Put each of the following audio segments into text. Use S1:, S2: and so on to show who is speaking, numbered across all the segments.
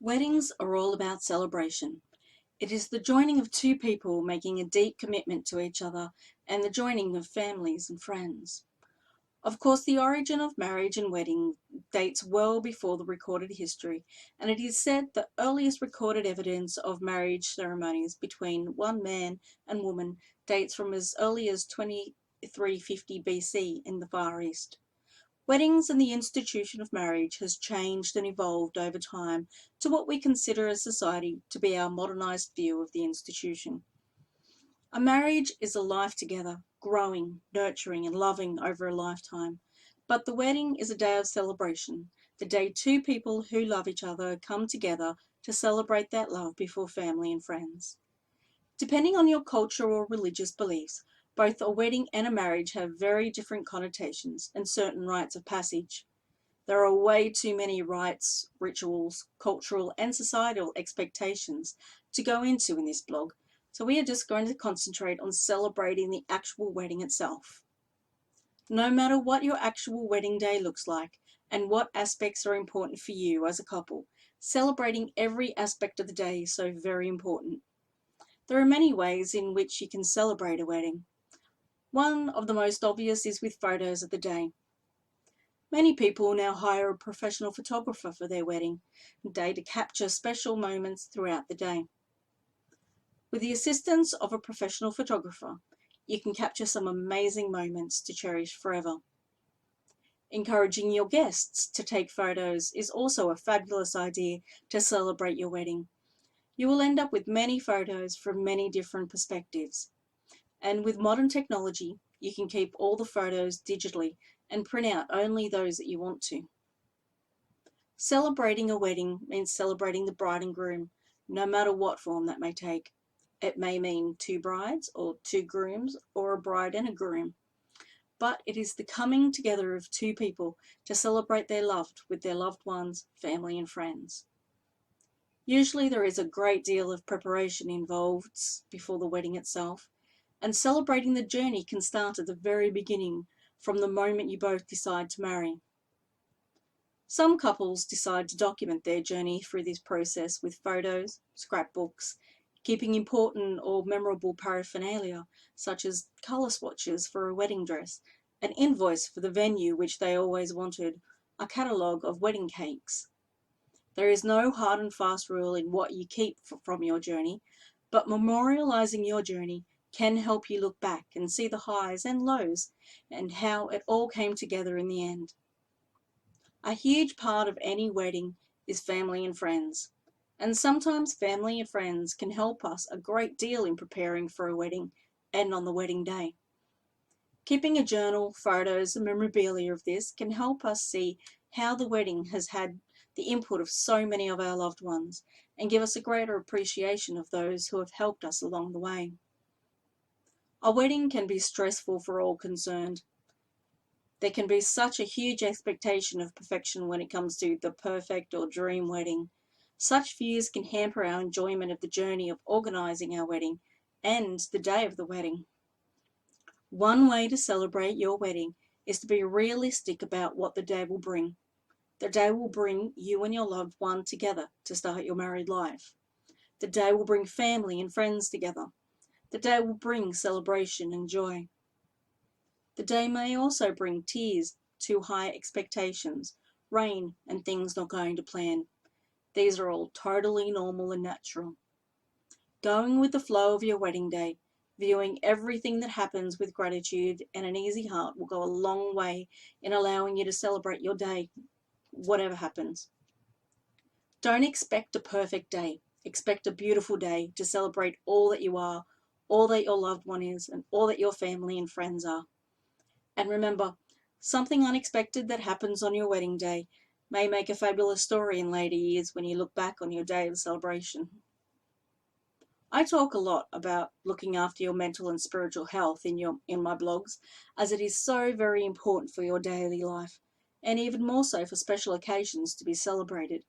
S1: Weddings are all about celebration. It is the joining of two people making a deep commitment to each other and the joining of families and friends. Of course, the origin of marriage and wedding dates well before the recorded history, and it is said the earliest recorded evidence of marriage ceremonies between one man and woman dates from as early as 2350 BC in the Far East. Weddings and the institution of marriage has changed and evolved over time to what we consider as society to be our modernized view of the institution. A marriage is a life together, growing, nurturing, and loving over a lifetime. But the wedding is a day of celebration, the day two people who love each other come together to celebrate that love before family and friends. Depending on your culture or religious beliefs, both a wedding and a marriage have very different connotations and certain rites of passage. There are way too many rites, rituals, cultural and societal expectations to go into in this blog, so we are just going to concentrate on celebrating the actual wedding itself. No matter what your actual wedding day looks like and what aspects are important for you as a couple, celebrating every aspect of the day is so very important. There are many ways in which you can celebrate a wedding. One of the most obvious is with photos of the day. Many people now hire a professional photographer for their wedding day to capture special moments throughout the day. With the assistance of a professional photographer, you can capture some amazing moments to cherish forever. Encouraging your guests to take photos is also a fabulous idea to celebrate your wedding. You will end up with many photos from many different perspectives. And with modern technology, you can keep all the photos digitally and print out only those that you want to. Celebrating a wedding means celebrating the bride and groom, no matter what form that may take. It may mean two brides or two grooms or a bride and a groom. But it is the coming together of two people to celebrate their love with their loved ones, family and friends. Usually there is a great deal of preparation involved before the wedding itself, and celebrating the journey can start at the very beginning, from the moment you both decide to marry. Some couples decide to document their journey through this process with photos, scrapbooks, keeping important or memorable paraphernalia such as colour swatches for a wedding dress, an invoice for the venue which they always wanted, a catalogue of wedding cakes. There is no hard and fast rule in what you keep from your journey, but memorialising your journey can help you look back and see the highs and lows and how it all came together in the end. A huge part of any wedding is family and friends, and sometimes family and friends can help us a great deal in preparing for a wedding and on the wedding day. Keeping a journal, photos and memorabilia of this can help us see how the wedding has had the input of so many of our loved ones and give us a greater appreciation of those who have helped us along the way. A wedding can be stressful for all concerned. There can be such a huge expectation of perfection when it comes to the perfect or dream wedding. Such fears can hamper our enjoyment of the journey of organising our wedding and the day of the wedding. One way to celebrate your wedding is to be realistic about what the day will bring. The day will bring you and your loved one together to start your married life. The day will bring family and friends together. The day will bring celebration and joy. The day may also bring tears, too high expectations, rain, and things not going to plan. These are all totally normal and natural. Going with the flow of your wedding day, viewing everything that happens with gratitude and an easy heart will go a long way in allowing you to celebrate your day, whatever happens. Don't expect a perfect day. Expect a beautiful day to celebrate all that you are, all that your loved one is, and all that your family and friends are. And remember, something unexpected that happens on your wedding day may make a fabulous story in later years when you look back on your day of celebration. I talk a lot about looking after your mental and spiritual health in my blogs, as it is so very important for your daily life, and even more so for special occasions to be celebrated.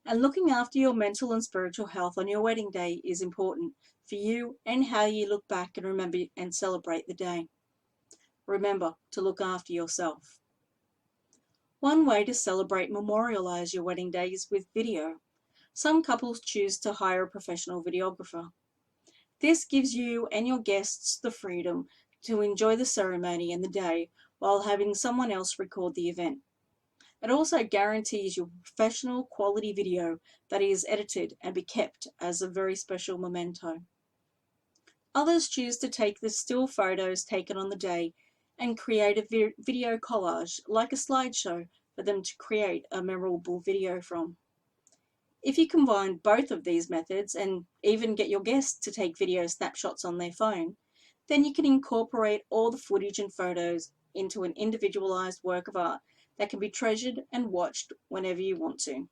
S1: And looking after your mental and spiritual health on your wedding day is important for you and how you look back and remember and celebrate the day. Remember to look after yourself. One way to celebrate memorialise your wedding day is with video. Some couples choose to hire a professional videographer. This gives you and your guests the freedom to enjoy the ceremony and the day while having someone else record the event. It also guarantees you professional quality video that is edited and be kept as a very special memento. Others choose to take the still photos taken on the day and create a video collage like a slideshow for them to create a memorable video from. If you combine both of these methods and even get your guests to take video snapshots on their phone, then you can incorporate all the footage and photos into an individualized work of art that can be treasured and watched whenever you want to.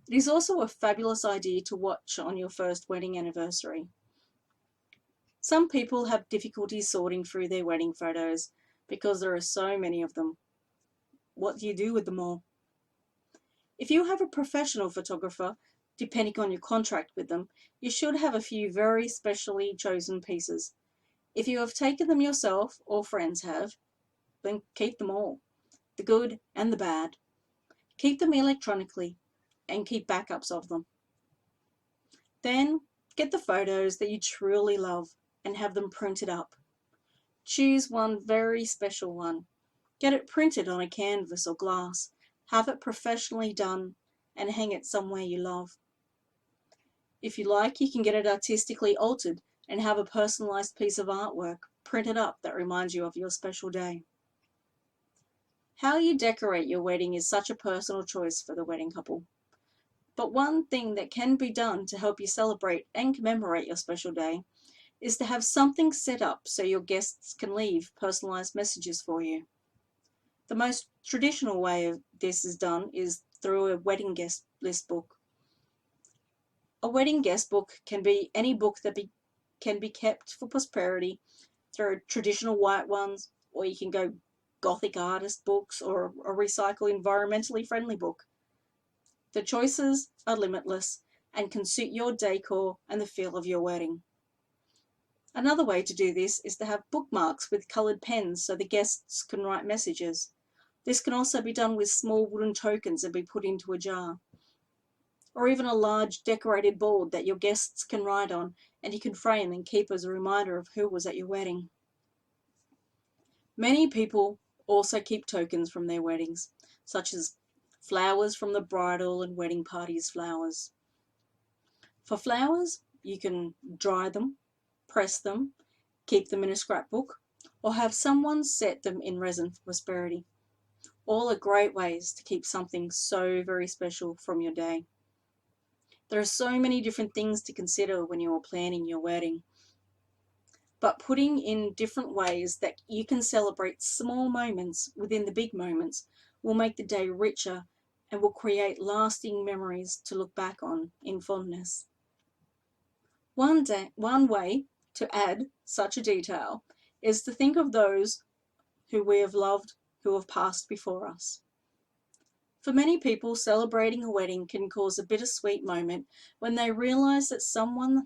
S1: It is also a fabulous idea to watch on your first wedding anniversary. Some people have difficulty sorting through their wedding photos because there are so many of them. What do you do with them all? If you have a professional photographer, depending on your contract with them, you should have a few very specially chosen pieces. If you have taken them yourself or friends have, then keep them all, the good and the bad. Keep them electronically and keep backups of them. Then get the photos that you truly love and have them printed up. Choose one very special one. Get it printed on a canvas or glass. Have it professionally done and hang it somewhere you love. If you like, you can get it artistically altered and have a personalized piece of artwork printed up that reminds you of your special day. How you decorate your wedding is such a personal choice for the wedding couple. But one thing that can be done to help you celebrate and commemorate your special day is to have something set up so your guests can leave personalized messages for you. The most traditional way of this is done is through a wedding guest list book. A wedding guest book can be any book that can be kept for prosperity through traditional white ones, or you can go Gothic artist books or a recycle environmentally friendly book. The choices are limitless and can suit your decor and the feel of your wedding. Another way to do this is to have bookmarks with coloured pens so the guests can write messages. This can also be done with small wooden tokens and be put into a jar. Or even a large decorated board that your guests can write on and you can frame and keep as a reminder of who was at your wedding. Many people also keep tokens from their weddings, such as flowers from the bridal and wedding party's flowers. For flowers, you can dry them, press them, keep them in a scrapbook, or have someone set them in resin for prosperity. All are great ways to keep something so very special from your day. There are so many different things to consider when you are planning your wedding, but putting in different ways that you can celebrate small moments within the big moments will make the day richer and will create lasting memories to look back on in fondness. One way to add such a detail is to think of those who we have loved who have passed before us. For many people, celebrating a wedding can cause a bittersweet moment when they realize that someone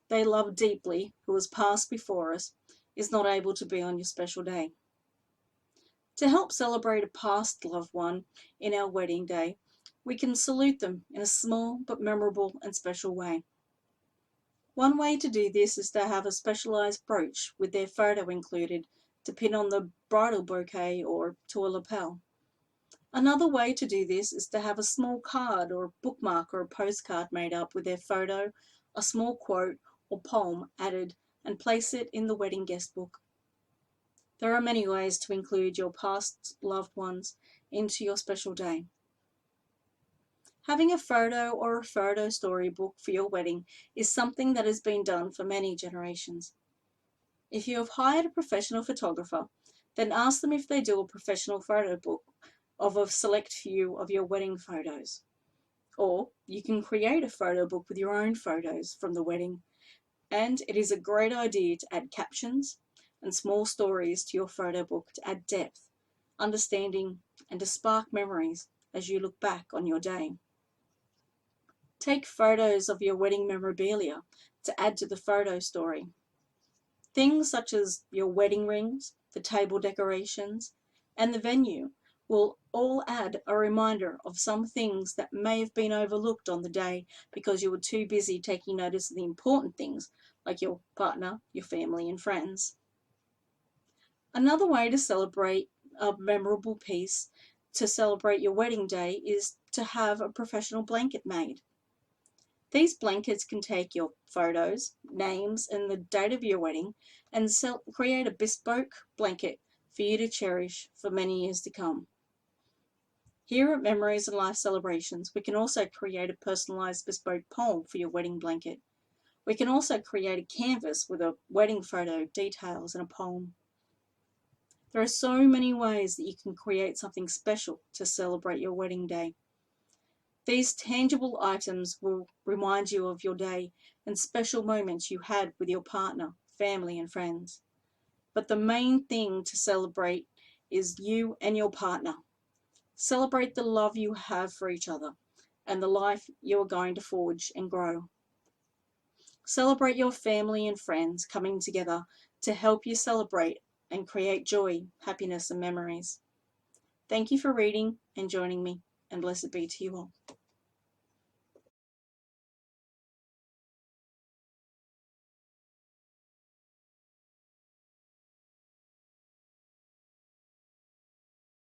S1: they love deeply who has passed before us is not able to be on your special day. To help celebrate a past loved one in our wedding day, we can salute them in a small but memorable and special way. One way to do this is to have a specialized brooch with their photo included to pin on the bridal bouquet or to a lapel. Another way to do this is to have a small card or a bookmark or a postcard made up with their photo, a small quote or poem added, and place it in the wedding guest book. There are many ways to include your past loved ones into your special day. Having a photo or a photo storybook for your wedding is something that has been done for many generations. If you have hired a professional photographer, then ask them if they do a professional photo book of a select few of your wedding photos. Or you can create a photo book with your own photos from the wedding, and it is a great idea to add captions and small stories to your photo book to add depth, understanding, and to spark memories as you look back on your day. Take photos of your wedding memorabilia to add to the photo story. Things such as your wedding rings, the table decorations, and the venue will all add a reminder of some things that may have been overlooked on the day because you were too busy taking notice of the important things like your partner, your family, and friends. Another way to celebrate a memorable piece to celebrate your wedding day is to have a professional blanket made. These blankets can take your photos, names, and the date of your wedding and create a bespoke blanket for you to cherish for many years to come. Here at Memories and Life Celebrations, we can also create a personalised bespoke poem for your wedding blanket. We can also create a canvas with a wedding photo, details, and a poem. There are so many ways that you can create something special to celebrate your wedding day. These tangible items will remind you of your day and special moments you had with your partner, family, and friends. But the main thing to celebrate is you and your partner. Celebrate the love you have for each other and the life you are going to forge and grow. Celebrate your family and friends coming together to help you celebrate and create joy, happiness, and memories. Thank you for reading and joining me, and blessed be to you all.